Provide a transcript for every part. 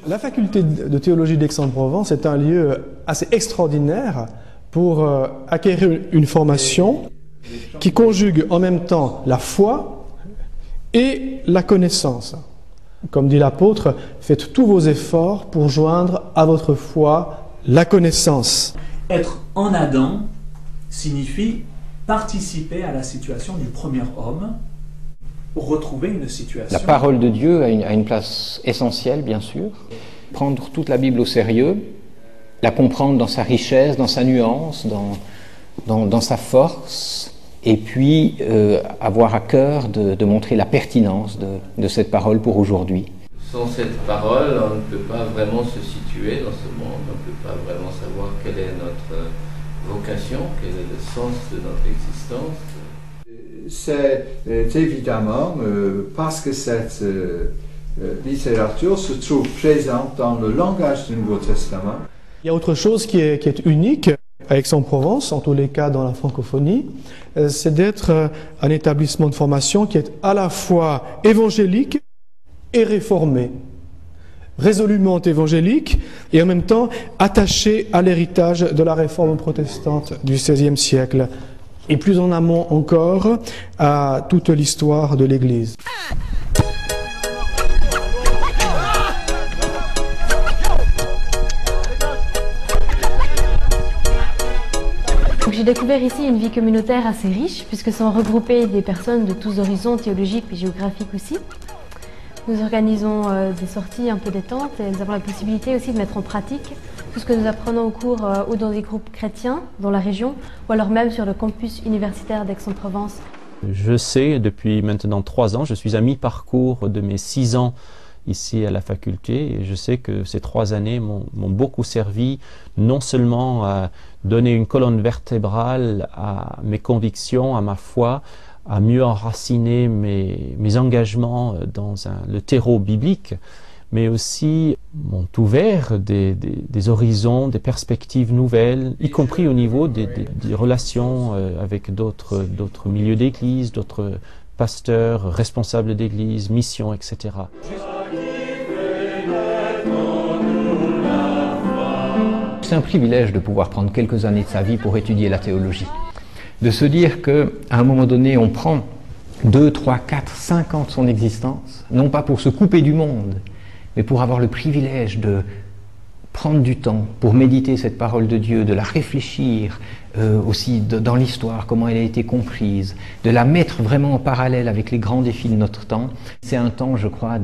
La faculté de théologie d'Aix-en-Provence est un lieu assez extraordinaire pour acquérir une formation qui conjugue en même temps la foi et la connaissance. Comme dit l'apôtre, faites tous vos efforts pour joindre à votre foi la connaissance. Être en Adam signifie participer à la situation du premier homme, retrouver une situation. La parole de Dieu a une place essentielle, bien sûr. Prendre toute la Bible au sérieux, la comprendre dans sa richesse, dans sa nuance, dans sa force, et puis avoir à cœur de montrer la pertinence de cette parole pour aujourd'hui. Sans cette parole, on ne peut pas vraiment se situer dans ce monde, on ne peut pas vraiment savoir quelle est notre vocation, quel est le sens de notre existence. C'est évidemment parce que cette littérature se trouve présente dans le langage du Nouveau Testament. Il y a autre chose qui est unique à Aix-en-Provence, en tous les cas dans la francophonie, c'est d'être un établissement de formation qui est à la fois évangélique et réformé. Résolument évangélique et en même temps attaché à l'héritage de la réforme protestante du XVIe siècle. Et plus en amont encore, à toute l'histoire de l'Église. J'ai découvert ici une vie communautaire assez riche, puisque sont regroupées des personnes de tous horizons, théologiques et géographiques aussi. Nous organisons des sorties un peu détentes et nous avons la possibilité aussi de mettre en pratique tout ce que nous apprenons au cours ou dans des groupes chrétiens dans la région ou alors même sur le campus universitaire d'Aix-en-Provence. Je sais, depuis maintenant 3 ans, je suis à mi-parcours de mes 6 ans ici à la faculté et je sais que ces 3 années m'ont beaucoup servi non seulement à donner une colonne vertébrale à mes convictions, à ma foi, à mieux enraciner mes engagements dans le terreau biblique, mais aussi m'ont ouvert des horizons, des perspectives nouvelles, y compris au niveau des relations avec d'autres milieux d'église, d'autres pasteurs, responsables d'église, missions, etc. C'est un privilège de pouvoir prendre quelques années de sa vie pour étudier la théologie. De se dire qu'à un moment donné, on prend 2, 3, 4, 5 ans de son existence, non pas pour se couper du monde, mais pour avoir le privilège de prendre du temps pour méditer cette parole de Dieu, de la réfléchir aussi dans l'histoire, comment elle a été comprise, de la mettre vraiment en parallèle avec les grands défis de notre temps. C'est un temps, je crois,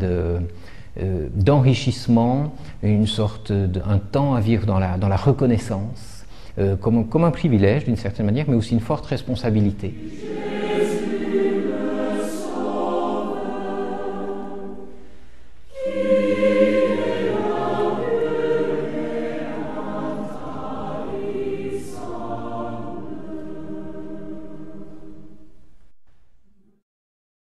d'enrichissement, un temps à vivre dans la reconnaissance, comme un privilège d'une certaine manière, mais aussi une forte responsabilité.